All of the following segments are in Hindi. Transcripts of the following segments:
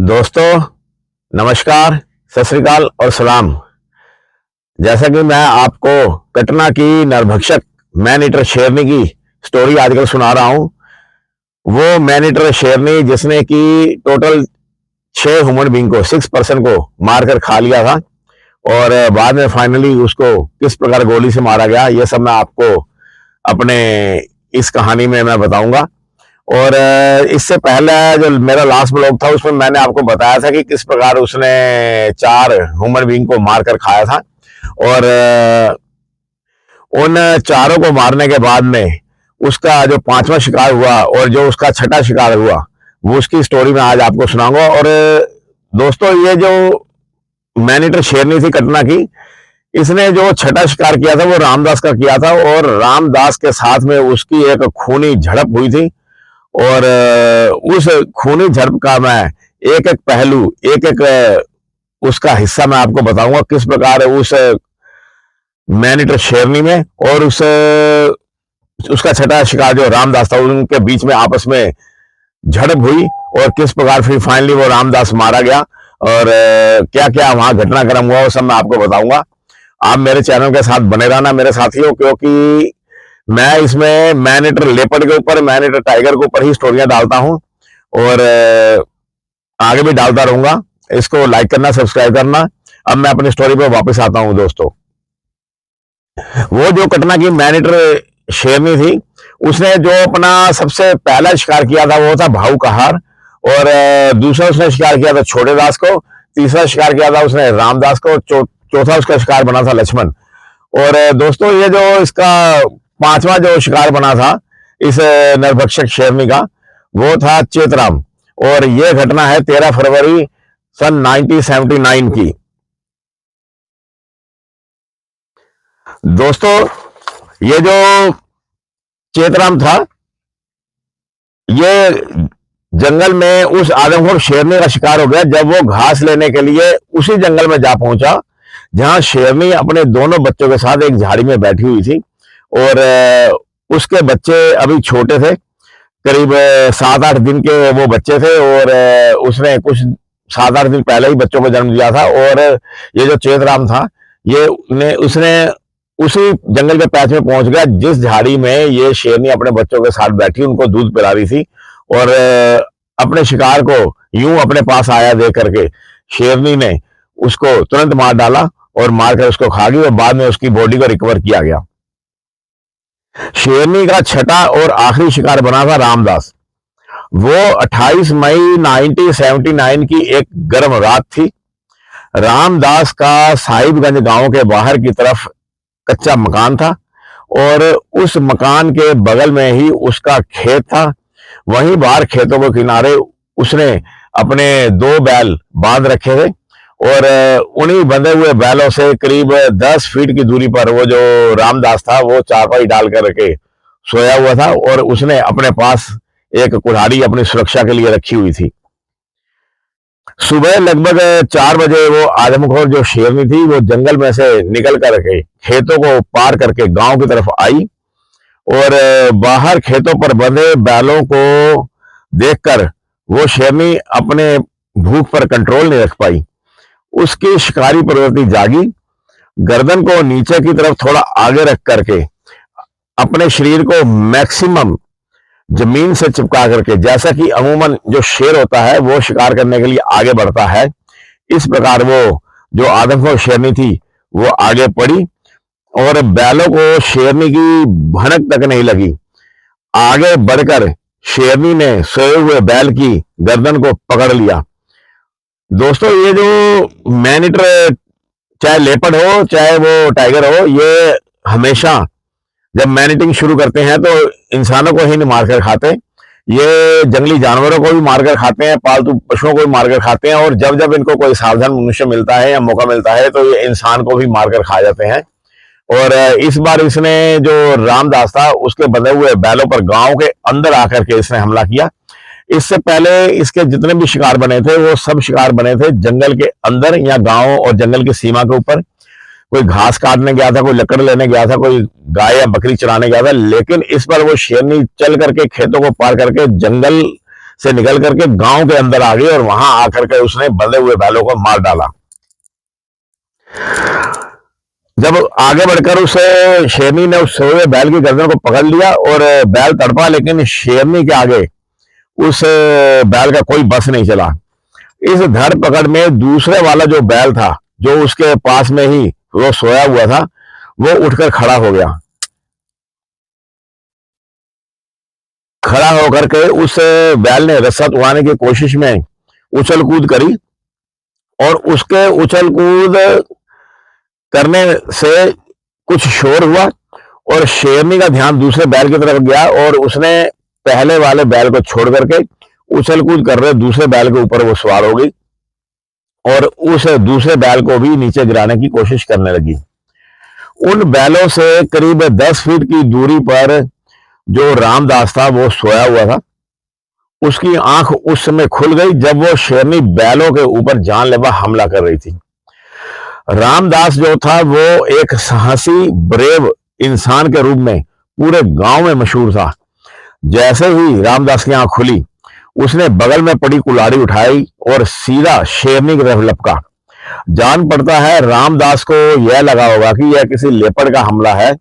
दोस्तों नमस्कार, सत श्री अकाल और सलाम। जैसा कि मैं आपको कटना की नरभक्षक मैन ईटर शेरनी की स्टोरी आजकल सुना रहा हूं। वो मैन ईटर शेरनी जिसने कि टोटल 6 ह्यूमन बीइंग को 6 पर्सन को मारकर खा लिया था और बाद में फाइनली उसको किस प्रकार गोली से मारा गया, ये सब मैं आपको अपने इस कहानी में मैं बताऊंगा। और इससे पहले जो मेरा लास्ट ब्लॉग था उसमें मैंने आपको बताया था कि किस प्रकार उसने 4 ह्यूमन बीइंग को मारकर खाया था और उन चारों को मारने के बाद में उसका जो 5वां शिकार हुआ और जो उसका 6ठा शिकार हुआ वो उसकी स्टोरी में आज आपको सुनाऊंगा। और दोस्तों ये जो मैन ईटर शेरनी थी कटना की, इसने जो 6ठा शिकार किया था वो रामदास का किया था और रामदास के साथ में उसकी एक खूनी झड़प हुई थी। और उस खूनी झड़प का मैं एक एक पहलू, एक एक उसका हिस्सा मैं आपको बताऊंगा, किस प्रकार उस मैन ईटर शेरनी में और उसका 6ठा शिकार जो रामदास था उनके बीच में आपस में झड़प हुई और किस प्रकार फिर फाइनली वो रामदास मारा गया और क्या क्या वहां घटनाक्रम हुआ वो सब मैं आपको बताऊंगा। आप मेरे चैनल के साथ बने रहना मेरे साथियों, क्योंकि मैं इसमें मैन ईटर लेपर्ड के ऊपर, मैन ईटर टाइगर के ऊपर ही स्टोरियां डालता हूं और आगे भी डालता रहूंगा। इसको लाइक करना, सब्सक्राइब करना। अब मैं अपनी स्टोरी पर वापस आता हूं दोस्तों। वो जो कटना की मैन ईटर शेरनी थी उसने जो अपना सबसे पहला शिकार किया था वो था भाऊ कहार और दूसरा उसने शिकार किया था छोटे दास को, तीसरा शिकार किया था उसने रामदास को, चौथा उसका शिकार बना था लक्ष्मण। और दोस्तों ये जो इसका 5वां जो शिकार बना था इस नरभक्षक शेरनी का वो था चेतराम और ये घटना है 13 फरवरी सन 1979 की। दोस्तों ये जो चेतराम था ये जंगल में उस आदमखोर शेरनी का शिकार हो गया जब वो घास लेने के लिए उसी जंगल में जा पहुंचा जहां शेरनी अपने दोनों बच्चों के साथ एक झाड़ी में बैठी हुई थी और उसके बच्चे अभी छोटे थे, करीब 7-8 दिन के वो बच्चे थे और उसने कुछ 7-8 दिन पहले ही बच्चों को जन्म दिया था। और ये जो चेतराम था उसने उसी जंगल के पैच में पहुंच गया जिस झाड़ी में ये शेरनी अपने बच्चों के साथ बैठी उनको दूध पिला रही थी और अपने शिकार को यूं अपने पास आया देख करके शेरनी ने उसको तुरंत मार डाला और मारकर उसको खा गई और बाद में उसकी बॉडी को रिकवर किया गया। शेरनी का 6ठा और आखिरी शिकार बना था रामदास। वो 28 मई 1979 की एक गर्म रात थी। रामदास का साहिबगंज गांव के बाहर की तरफ कच्चा मकान था और उस मकान के बगल में ही उसका खेत था। वहीं बाहर खेतों के किनारे उसने अपने 2 बैल बांध रखे थे और उन्हीं बंधे हुए बैलों से करीब 10 फीट की दूरी पर वो जो रामदास था वो चारपाई डाल करके सोया हुआ था और उसने अपने पास एक कुल्हाड़ी अपनी सुरक्षा के लिए रखी हुई थी। सुबह लगभग 4 बजे वो आदमखोर जो शेरनी थी वो जंगल में से निकल करके खेतों को पार करके गांव की तरफ आई और बाहर खेतों पर बंधे बैलों को देखकर वो शेरनी अपने भूख पर कंट्रोल नहीं रख पाई। उसकी शिकारी प्रवृत्ति जागी। गर्दन को नीचे की तरफ थोड़ा आगे रख करके अपने शरीर को मैक्सिमम जमीन से चिपका करके, जैसा कि अमूमन जो शेर होता है वो शिकार करने के लिए आगे बढ़ता है, इस प्रकार वो जो आदमखोर शेरनी थी वो आगे पड़ी और बैलों को शेरनी की भनक तक नहीं लगी। आगे बढ़कर शेरनी ने सोए हुए बैल की गर्दन को पकड़ लिया। दोस्तों ये जो मैन ईटर चाहे लेपर्ड हो चाहे वो टाइगर हो, ये हमेशा जब मैन ईटिंग शुरू करते हैं तो इंसानों को ही नहीं मारकर खाते, ये जंगली जानवरों को भी मारकर खाते हैं, पालतू पशुओं को भी मारकर खाते हैं और जब जब इनको कोई सावधान मनुष्य मिलता है या मौका मिलता है तो ये इंसान को भी मारकर खा जाते हैं। और इस बार इसने जो रामदास था उसके बंधे हुए बैलों पर गांव के अंदर आकर के इसने हमला किया। इससे पहले इसके जितने भी शिकार बने थे वो सब शिकार बने थे जंगल के अंदर या गांव और जंगल की सीमा के ऊपर। कोई घास काटने गया था, कोई लकड़ लेने गया था, कोई गाय या बकरी चराने गया था, लेकिन इस बार वो शेरनी चल करके खेतों को पार करके जंगल से निकल करके गांव के अंदर आ गई और वहां आकर के उसने बंधे हुए बैलों को मार डाला। जब आगे बढ़कर उस शेरनी ने उस सोए बैल की गर्दन को पकड़ लिया और बैल तड़पा, लेकिन शेरनी के आगे उस बैल का कोई बस नहीं चला। इस धर पकड़ में दूसरे वाला जो बैल था, जो उसके पास में ही वो सोया हुआ था, वो उठकर खड़ा हो गया। खड़ा होकर के उस बैल ने रस्सा उड़ाने की कोशिश में उछल कूद करी और उसके उछल कूद करने से कुछ शोर हुआ और शेरनी का ध्यान दूसरे बैल की तरफ गया और उसने पहले वाले बैल को छोड़ करके उछल कूद कर रहे दूसरे बैल के ऊपर वो सवार हो गई और उस दूसरे बैल को भी नीचे गिराने की कोशिश करने लगी। उन बैलों से करीब 10 फीट की दूरी पर जो रामदास था वो सोया हुआ था। उसकी आंख उस समय खुल गई जब वो शेरनी बैलों के ऊपर जानलेवा हमला कर रही थी। रामदास जो था वो एक साहसी ब्रेव इंसान के रूप में पूरे गांव में मशहूर था। जैसे ही रामदास की आंख खुली, उसने बगल में पड़ी कुल्हाड़ी उठाई और सीधा शेरनी की तरफ लपका। जान पड़ता है रामदास को यह लगा होगा कि यह किसी लेपर्ड का हमला है,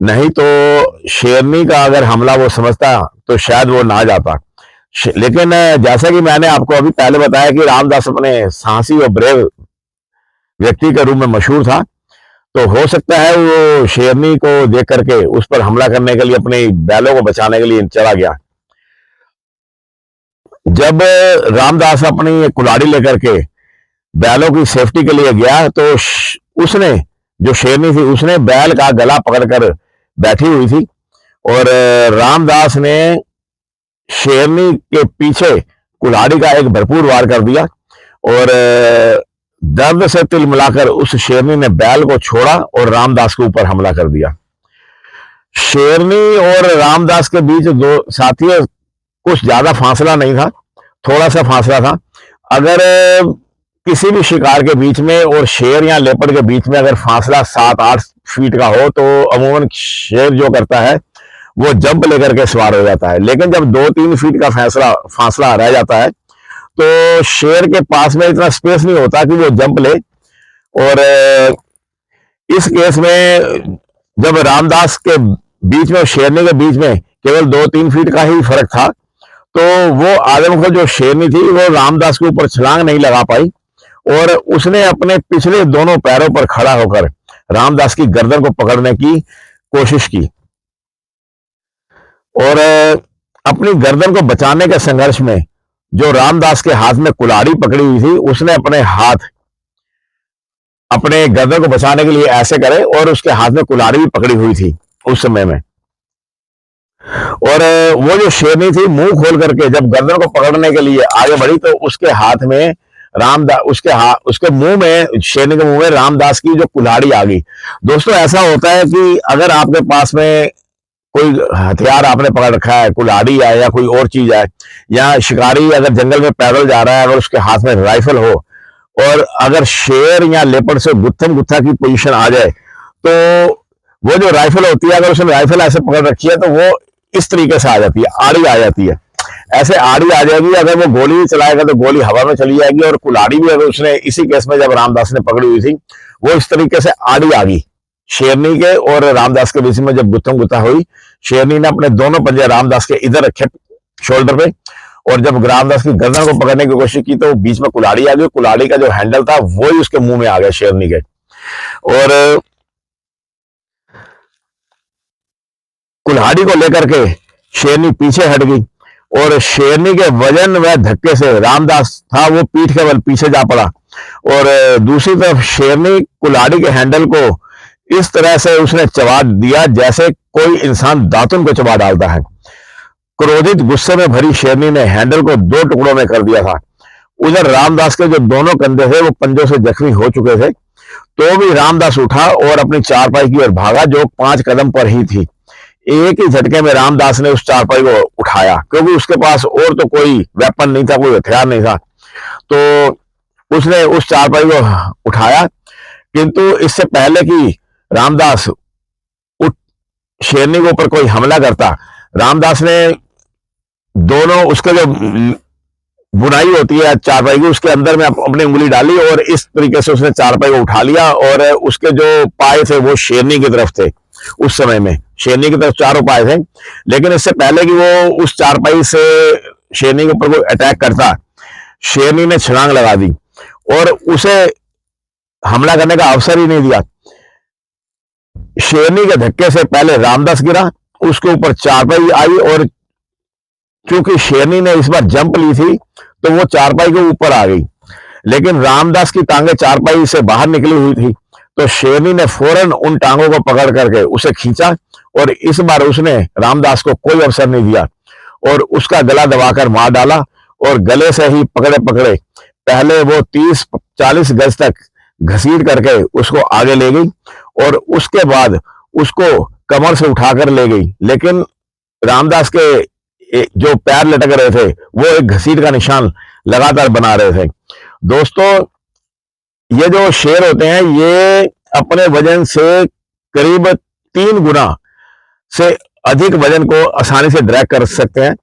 नहीं तो शेरनी का अगर हमला वो समझता तो शायद वो ना जाता। लेकिन जैसा कि मैंने आपको अभी पहले बताया कि रामदास अपने साहसी और ब्रेव व्यक्ति के रूप में मशहूर था, तो हो सकता है वो शेरनी को देख करके उस पर हमला करने के लिए अपने बैलों को बचाने के लिए चला गया। जब रामदास अपनी कुल्हाड़ी लेकर के बैलों की सेफ्टी के लिए गया तो उसने, जो शेरनी थी, उसने बैल का गला पकड़कर बैठी हुई थी और रामदास ने शेरनी के पीछे कुल्हाड़ी का एक भरपूर वार कर दिया और दर्द से तिलमिलाकर उस शेरनी ने बैल को छोड़ा और रामदास के ऊपर हमला कर दिया। शेरनी और रामदास के बीच दो साथियों कुछ ज्यादा फासला नहीं था, थोड़ा सा फासला था। अगर किसी भी शिकार के बीच में और शेर या लेपर्ड के बीच में अगर फासला 7-8 फीट का हो तो अमूमन शेर जो करता है वो जंप लेकर के सवार हो जाता है। लेकिन जब 2-3 फीट का फासला रह जाता है तो शेर के पास में इतना स्पेस नहीं होता कि वो जंप ले। और इस केस में जब रामदास के बीच में और शेरनी के बीच में केवल 2-3 फीट का ही फर्क था, तो वो आदमखोर जो शेरनी थी वो रामदास के ऊपर छलांग नहीं लगा पाई और उसने अपने पिछले दोनों पैरों पर खड़ा होकर रामदास की गर्दन को पकड़ने की कोशिश की और अपनी गर्दन को बचाने के संघर्ष में जो रामदास के हाथ में कुल्हाड़ी पकड़ी हुई थी, उसने अपने हाथ अपने गर्दन को बचाने के लिए ऐसे करे और उसके हाथ में कुल्हाड़ी भी पकड़ी हुई थी उस समय में। और वो जो शेरनी थी मुंह खोल करके जब गर्दन को पकड़ने के लिए आगे बढ़ी तो उसके हाथ में उसके मुंह में, शेरनी के मुंह में रामदास की जो कुल्हाड़ी आ गई। दोस्तों, ऐसा होता है कि अगर आपके पास में कोई हथियार आपने पकड़ रखा है, कुल्हाड़ी है या कोई और चीज है, या शिकारी अगर जंगल में पैदल जा रहा है, अगर उसके हाथ में राइफल हो और अगर शेर या लेपर्ड से गुत्थम गुत्था की पोजीशन आ जाए तो वो जो राइफल होती है, अगर उसने राइफल ऐसे पकड़ रखी है तो वो इस तरीके से आ जाती है, आड़ी आ जाती है, ऐसे आड़ी आ जाएगी। अगर वो गोली भी चलाएगा तो गोली हवा में चली जाएगी और कुल्हाड़ी भी अगर उसने, इसी केस में जब रामदास ने पकड़ी हुई थी, वो इस तरीके से आड़ी आ गई। शेरनी के और रामदास के बीच में जब गुत्थम गुत्था हुई, शेरनी ने अपने दोनों पंजे रामदास के इधर रखे शोल्डर पे और जब रामदास की गर्दन को पकड़ने की कोशिश की तो बीच में कुल्हाड़ी आ गई। कुल्हाड़ी का जो हैंडल था वो ही उसके मुंह में आ गया शेरनी के, और कुल्हाड़ी को लेकर के शेरनी पीछे हट गई और शेरनी के वजन व धक्के से रामदास था वो पीठ के बल पीछे जा पड़ा और दूसरी तरफ शेरनी कुल्हाड़ी के हैंडल को इस तरह से उसने चबा दिया जैसे कोई इंसान दातुन को चबा डालता है। क्रोधित गुस्से में भरी शेरनी ने हैंडल को 2 टुकड़ों में कर दिया था। उधर रामदास के जो दोनों कंधे थे वो पंजों से जख्मी हो चुके थे, तो भी रामदास उठा और अपनी चारपाई की ओर भागा जो 5 कदम पर ही थी। एक ही झटके में रामदास ने उस चारपाई को उठाया, क्योंकि उसके पास और तो कोई वेपन नहीं था, कोई हथियार नहीं था, तो उसने उस चारपाई को उठाया। किंतु इससे पहले कि रामदास शेरनी के ऊपर कोई हमला करता, रामदास ने दोनों उसके जो बुनाई होती है चारपाई की, उसके अंदर में अपनी उंगली डाली और इस तरीके से उसने चारपाई को उठा लिया, और उसके जो पाए थे वो शेरनी की तरफ थे। उस समय में शेरनी की तरफ चारों पाए थे, लेकिन इससे पहले कि वो उस चारपाई से शेरनी के ऊपर कोई अटैक करता, शेरनी ने छलांग लगा दी और उसे हमला करने का अवसर ही नहीं दिया। शेरनी के धक्के से पहले रामदास गिरा, उसके ऊपर चारपाई आई, और क्योंकि शेरनी ने इस बार जंप ली थी तो वो चारपाई के ऊपर आ गई, लेकिन रामदास की टांगे चारपाई से बाहर निकली हुई थी, तो शेरनी ने फौरन उन टांगों को पकड़ करके उसे खींचा, और इस बार उसने रामदास को कोई अवसर नहीं दिया और उसका गला दबाकर मार डाला, और गले से ही पकड़े पकड़े पहले वो 30-40 गज तक घसीट करके उसको आगे ले गई, और उसके बाद उसको कमर से उठाकर ले गई। लेकिन रामदास के जो पैर लटक रहे थे वो एक घसीट का निशान लगातार बना रहे थे। दोस्तों, ये जो शेर होते हैं ये अपने वजन से करीब 3 गुना से अधिक वजन को आसानी से ड्रैग कर सकते हैं,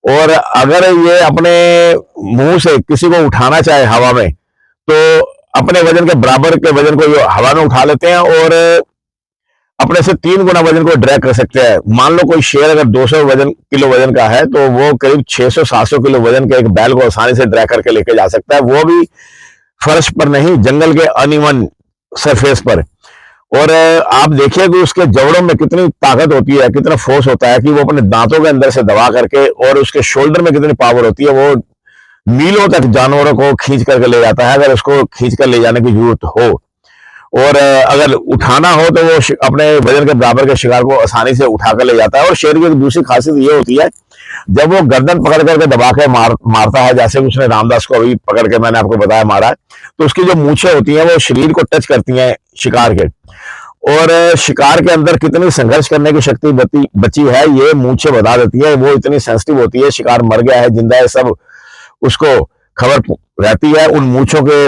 और अगर ये अपने मुंह से किसी को उठाना चाहे हवा में, तो अपने वजन के बराबर के वजन को ये हवा में उठा लेते हैं और अपने से 3 गुना वजन को ड्रैग कर सकते हैं। मान लो कोई शेर अगर 200 किलो वजन का है, तो वो करीब 600-700 किलो वजन के एक बैल को आसानी से ड्रैग करके लेके जा सकता है, वो भी फर्श पर नहीं, जंगल के अनइवन सरफेस पर। और आप देखिए कि उसके जबड़ों में कितनी ताकत होती है, कितना फोर्स होता है कि वो अपने दांतों के अंदर से दबा करके, और उसके शोल्डर में कितनी पावर होती है, वो मीलों तक जानवरों को खींच करके ले जाता है, अगर उसको खींच कर ले जाने की जरूरत हो। और अगर उठाना हो तो वो अपने वजन के बराबर के शिकार को आसानी से उठा कर ले जाता है। और शेर की दूसरी खासियत ये होती है, जब वो गर्दन पकड़ करके दबा के मारता है, जैसे उसने रामदास को अभी पकड़ के मैंने आपको बताया मारा है, तो उसकी जो मूछें होती हैं वो शरीर को टच करती हैं शिकार के, और शिकार के अंदर कितनी संघर्ष करने की शक्ति बची है ये मूछें बता देती है। वो इतनी सेंसिटिव होती है, शिकार मर गया है जिंदा है सब उसको खबर रहती है। उन मूछों के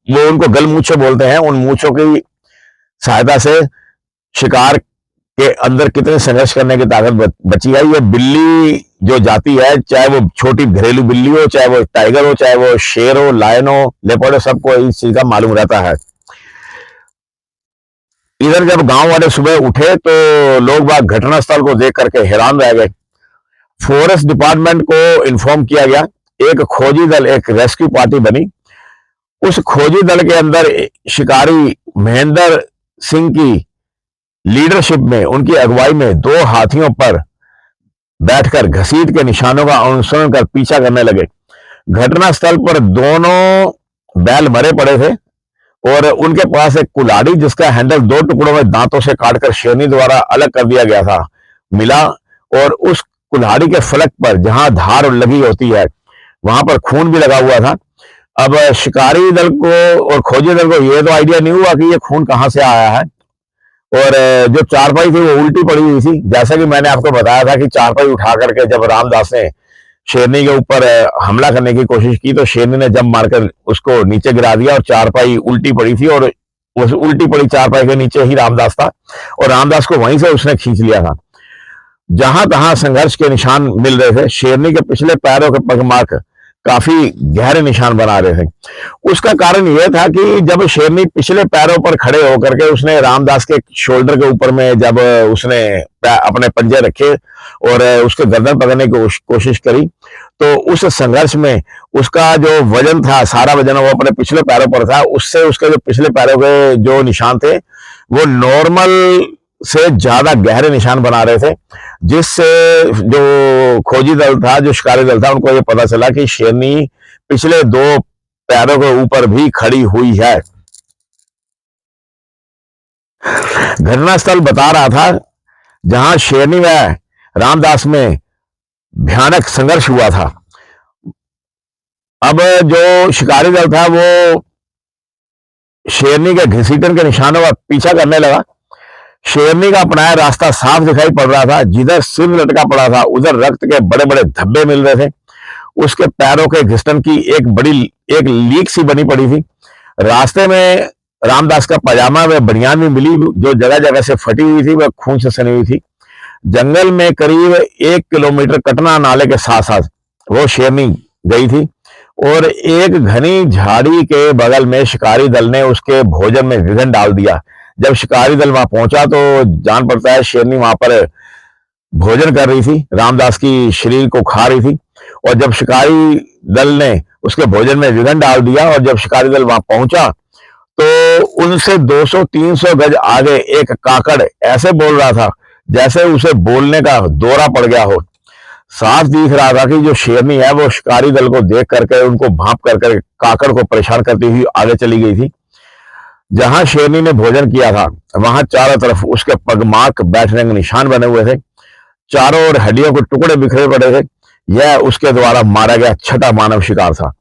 वो उनको गल मूछे बोलते हैं, उन मूछों की सहायता से शिकार के अंदर कितने संघर्ष करने की ताकत बची है। ये बिल्ली जो जाती है, चाहे वो छोटी घरेलू बिल्ली हो, चाहे वो टाइगर हो, चाहे वो शेर हो, लायन हो, लेपर्ड हो, सबको इस चीज का मालूम रहता है। इधर जब गांव वाले सुबह उठे तो लोग बाग घटनास्थल को देख करके हैरान रह गए। फॉरेस्ट डिपार्टमेंट को इन्फॉर्म किया गया, एक खोजी दल, एक रेस्क्यू पार्टी बनी। उस खोजी दल के अंदर शिकारी महेंद्र सिंह की लीडरशिप में, उनकी अगुवाई में 2 हाथियों पर बैठकर घसीट के निशानों का अनुसरण कर पीछा करने लगे। घटनास्थल पर दोनों बैल मरे पड़े थे, और उनके पास एक कुल्हाड़ी जिसका हैंडल 2 टुकड़ों में दांतों से काटकर शेरनी द्वारा अलग कर दिया गया था मिला, और उस कुल्हाड़ी के फलक पर जहां धार लगी होती है वहां पर खून भी लगा हुआ था। अब शिकारी दल को और खोजी दल को ये तो आइडिया नहीं हुआ कि ये खून कहां से आया है, और जो चारपाई थी वो उल्टी पड़ी हुई थी। जैसा कि मैंने आपको बताया था कि चारपाई उठा करके जब रामदास ने शेरनी के ऊपर हमला करने की कोशिश की, तो शेरनी ने जंप मारकर उसको नीचे गिरा दिया, और चारपाई उल्टी पड़ी थी, और उस उल्टी पड़ी चारपाई के नीचे ही रामदास था, और रामदास को वहीं से उसने खींच लिया था। जहां तहां संघर्ष के निशान मिल रहे थे। शेरनी के पिछले पैरों के पगमार्क काफी गहरे निशान बना रहे थे। उसका कारण यह था कि जब शेरनी पिछले पैरों पर खड़े होकर के उसने रामदास के शोल्डर के ऊपर में जब उसने अपने पंजे रखे और उसके गर्दन पकड़ने की कोशिश करी, तो उस संघर्ष में उसका जो वजन था, सारा वजन वो अपने पिछले पैरों पर था। उससे उसके जो पिछले पैरों के जो निशान थे वो नॉर्मल से ज्यादा गहरे निशान बना रहे थे, जिससे जो खोजी दल था, जो शिकारी दल था, उनको ये पता चला कि शेरनी पिछले 2 पैरों के ऊपर भी खड़ी हुई है। घटनास्थल बता रहा था जहां शेरनी व रामदास में भयानक संघर्ष हुआ था। अब जो शिकारी दल था वो शेरनी के घसीटन के निशानों का पीछा करने लगा। शेरनी का अपनाया रास्ता साफ दिखाई पड़ रहा था। जिधर सिर लटका पड़ा था उधर रक्त के बड़े बड़े धब्बे मिल रहे थे। उसके पैरों के घिसटन की एक लीक सी बनी पड़ी थी। रास्ते में रामदास का पजामा व बनियान भी मिली, जो जगह जगह से फटी हुई थी, वह खून से सनी हुई थी। जंगल में करीब 1 किलोमीटर कटना नाले के साथ साथ वो शेरनी गई थी और एक घनी झाड़ी के बगल में शिकारी दल ने उसके भोजन में विघन डाल दिया। जब शिकारी दल वहां पहुंचा तो जान पड़ता है शेरनी वहां पर भोजन कर रही थी, रामदास की शरीर को खा रही थी। और जब शिकारी दल ने उसके भोजन में विघन डाल दिया और जब शिकारी दल वहां पहुंचा तो उनसे 200-300 गज आगे एक काकड़ ऐसे बोल रहा था जैसे उसे बोलने का दौरा पड़ गया हो। साफ दिख रहा था कि जो शेरनी है वो शिकारी दल को देख करके उनको भांप करके काकड़ को परेशान करती हुई आगे चली गई थी। जहां शेरनी ने भोजन किया था वहां चारों तरफ उसके पगमार्क बैठने के निशान बने हुए थे। चारों ओर हड्डियों के टुकड़े बिखरे पड़े थे। यह उसके द्वारा मारा गया छठा मानव शिकार था।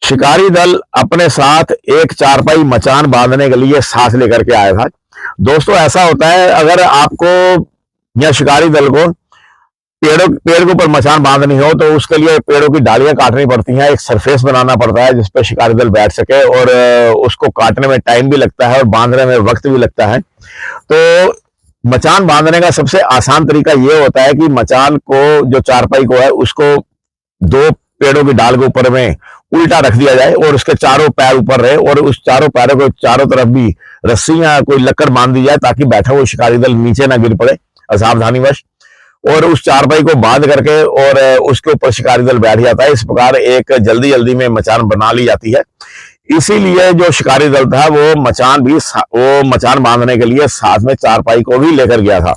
शिकारी दल अपने साथ एक चारपाई मचान बांधने के लिए साथ लेकर के आया था। दोस्तों ऐसा होता है, अगर आपको या शिकारी दल को पेड़ के ऊपर मचान बांधनी हो तो उसके लिए पेड़ों की डालियां काटनी पड़ती हैं, एक सरफेस बनाना पड़ता है जिसपे शिकारी दल बैठ सके और उसको काटने में टाइम भी लगता है और बांधने में वक्त भी लगता है। तो मचान बांधने का सबसे आसान तरीका ये होता है कि मचान को, जो चारपाई को है, उसको 2 पेड़ों की डाल के ऊपर में उल्टा रख दिया जाए और उसके चारों पैर ऊपर रहे और उस चारों पैरों को चारों तरफ भी रस्सी या कोई लकड़ बांध दी जाए ताकि बैठा हुआ शिकारी दल नीचे ना गिर पड़े असावधानीवश। और उस चारपाई को बांध करके और उसके ऊपर शिकारी दल बैठ जाता है। इस प्रकार एक जल्दी जल्दी में मचान बना ली जाती है। इसीलिए जो शिकारी दल था वो मचान बांधने के लिए साथ में चारपाई को भी लेकर गया था।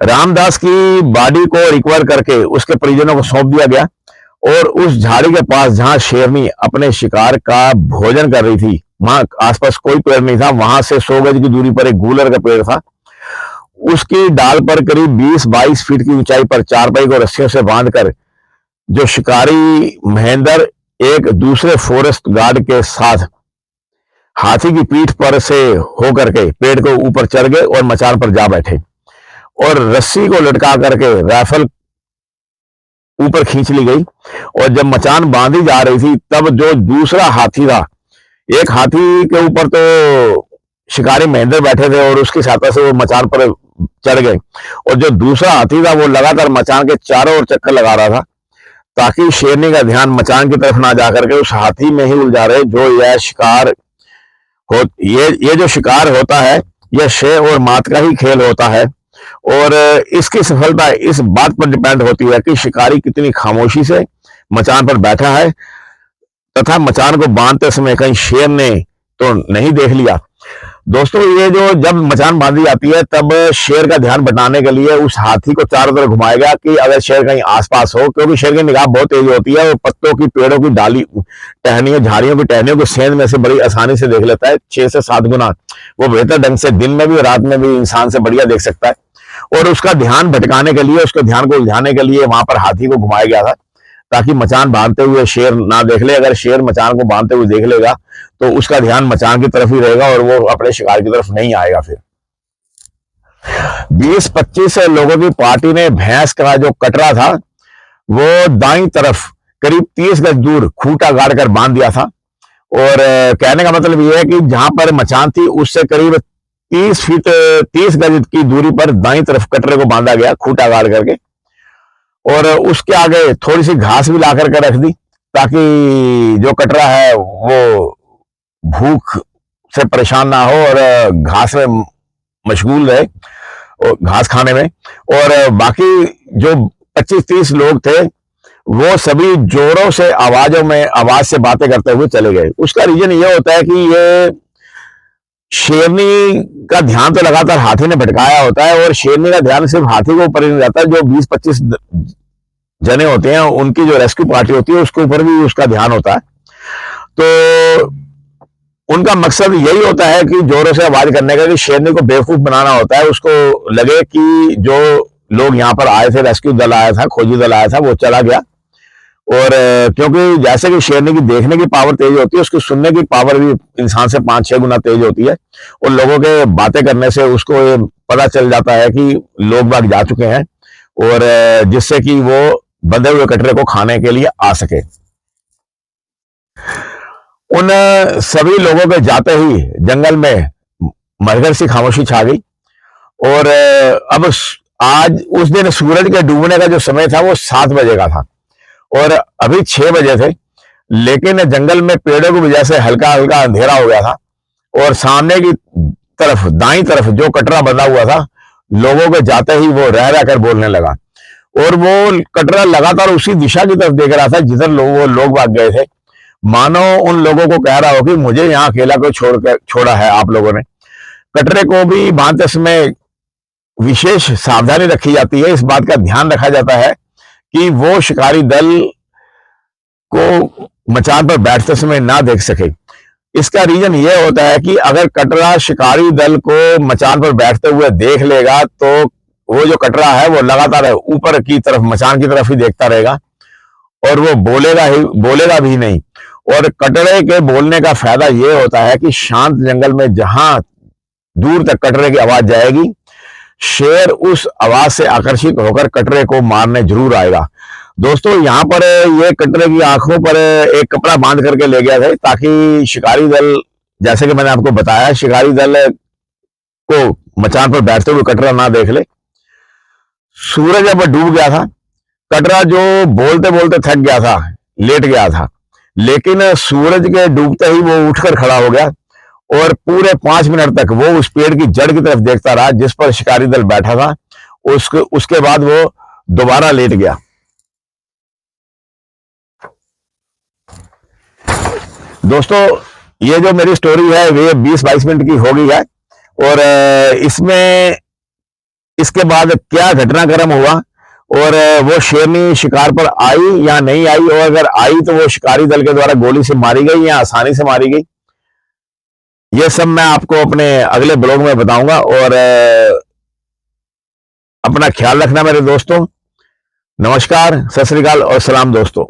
रामदास की बॉडी को रिकवर करके उसके परिजनों को सौंप दिया गया और उस झाड़ी के पास जहां शेरनी अपने शिकार का भोजन कर रही थी वहां आसपास कोई पेड़ नहीं था। वहां से 100 गज की दूरी पर एक गूलर का पेड़ था। उसकी डाल पर करीब 20-22 फीट की ऊंचाई पर चारपाई को रस्सियों से बांधकर जो शिकारी महेंद्र एक दूसरे फॉरेस्ट गार्ड के साथ हाथी की पीठ पर से होकर के पेड़ को ऊपर चढ़ गए और मचान पर जा बैठे और रस्सी को लटका करके राइफल ऊपर खींच ली गई। और जब मचान बांधी जा रही थी तब जो दूसरा हाथी था, एक हाथी के ऊपर तो शिकारी महेंद्र बैठे थे और उसकी सहायता से वो मचान पर चढ़ गए और जो दूसरा हाथी था वो लगातार मचान के चारों ओर चक्कर लगा रहा था ताकि शेरनी का ध्यान मचान की तरफ ना जाकर के उस हाथी में ही उलझा रहे। जो यह शिकार ये जो शिकार होता है यह शेर और मात का ही खेल होता है और इसकी सफलता इस बात पर डिपेंड होती है कि शिकारी कितनी खामोशी से मचान पर बैठा है तथा मचान को बांधते समय कहीं शेर ने तो नहीं देख लिया। दोस्तों ये जो जब मचान बांधी जाती है तब शेर का ध्यान बटाने के लिए उस हाथी को चारों तरफ घुमाएगा कि अगर शेर कहीं आसपास हो, क्योंकि शेर की निगाह बहुत तेज होती है और पत्तों की, पेड़ों की डाली टहनियों, झाड़ियों की टहनियों को सेंध में से बड़ी आसानी से देख लेता है। 6 से 7 गुना वो बेहतर ढंग से दिन में भी और रात में भी इंसान से बढ़िया देख सकता है। और उसका ध्यान भटकाने के लिए, उसके ध्यान को उलझाने के लिए वहां पर हाथी को घुमाया गया था ताकि मचान बांधते हुए शेर ना देख ले। अगर शेर मचान को बांधते हुए देख लेगा तो उसका ध्यान मचान की तरफ ही रहेगा और वो अपने शिकार की तरफ नहीं आएगा। फिर 20-25 लोगों की पार्टी ने भैंस का जो कटरा था वो दाईं तरफ करीब 30 गज दूर खूंटा गाड़ कर बांध दिया था। और कहने का मतलब यह है कि जहां पर मचान थी उससे करीब 30 गज की दूरी पर दाईं तरफ कटरे को बांधा गया खूंटा गाड़ करके और उसके आगे थोड़ी सी घास भी ला करके रख दी ताकि जो कटरा है वो भूख से परेशान ना हो और घास में मशगूल रहे और घास खाने में। और बाकी जो 25-30 लोग थे वो सभी जोरों से आवाज से बातें करते हुए चले गए। उसका रीजन ये होता है कि ये शेरनी का ध्यान तो लगातार हाथी ने भटकाया होता है और शेरनी का ध्यान सिर्फ हाथी के ऊपर ही नहीं रहता, जो 20-25 जने होते हैं उनकी जो रेस्क्यू पार्टी होती है उसके ऊपर भी उसका ध्यान होता है। तो उनका मकसद यही होता है कि जोरों से आवाज करने का, कि शेरनी को बेवकूफ बनाना होता है। उसको लगे कि जो लोग यहाँ पर आए थे, रेस्क्यू दल आया था, खोजी दल आया था, वो चला गया। और क्योंकि जैसे कि शेरनी की देखने की पावर तेज होती है, उसकी सुनने की पावर भी इंसान से 5-6 गुना तेज होती है और लोगों के बातें करने से उसको ये पता चल जाता है कि लोग बाग जा चुके हैं और जिससे कि वो बंधे हुए कटरे को खाने के लिए आ सके। उन सभी लोगों के जाते ही जंगल में मरघर सी खामोशी छा गई। और अब आज उस दिन सूरज के डूबने का जो समय था वो 7 बजे का था और अभी 6 बजे थे, लेकिन जंगल में पेड़ों की वजह से हल्का हल्का अंधेरा हो गया था और सामने की तरफ दाईं तरफ जो कटरा बंधा हुआ था, लोगों के जाते ही वो रह रह कर बोलने लगा और वो कटरा लगातार उसी दिशा की तरफ देख रहा था जिधर वो लोग भाग गए थे, मानो उन लोगों को कह रहा हो कि मुझे यहाँ अकेला को छोड़ा है आप लोगों ने। कटरे को भी बांधते समय विशेष सावधानी रखी जाती है, इस बात का ध्यान रखा जाता है कि वो शिकारी दल को मचान पर बैठते समय ना देख सके। इसका रीजन ये होता है कि अगर कटरा शिकारी दल को मचान पर बैठते हुए देख लेगा तो वो जो कटरा है वो लगातार ऊपर की तरफ मचान की तरफ ही देखता रहेगा और वो बोलेगा भी नहीं। और कटरे के बोलने का फायदा ये होता है कि शांत जंगल में जहां दूर तक कटरे की आवाज जाएगी, शेर उस आवाज से आकर्षित होकर कटरे को मारने जरूर आएगा। दोस्तों, यहाँ पर ये कटरे की आंखों पर एक कपड़ा बांध करके ले गया था ताकि शिकारी दल, जैसे कि मैंने आपको बताया, शिकारी दल को मचान पर बैठते हुए कटरा ना देख ले। सूरज अब डूब गया था, कटरा जो बोलते बोलते थक गया था, लेट गया था, लेकिन सूरज के डूबते ही वो उठकर खड़ा हो गया और पूरे 5 मिनट तक वो उस पेड़ की जड़ की तरफ देखता रहा जिस पर शिकारी दल बैठा था। उसके बाद वो दोबारा लेट गया। दोस्तों, ये जो मेरी स्टोरी है वे 20-22 मिनट की हो गई है और इसमें इसके बाद क्या घटनाक्रम हुआ और वो शेरनी शिकार पर आई या नहीं आई, और अगर आई तो वो शिकारी दल के द्वारा गोली से मारी गई या आसानी से मारी गई, ये सब मैं आपको अपने अगले ब्लॉग में बताऊंगा। और अपना ख्याल रखना मेरे दोस्तों। नमस्कार, सत श्री अकाल और सलाम दोस्तों।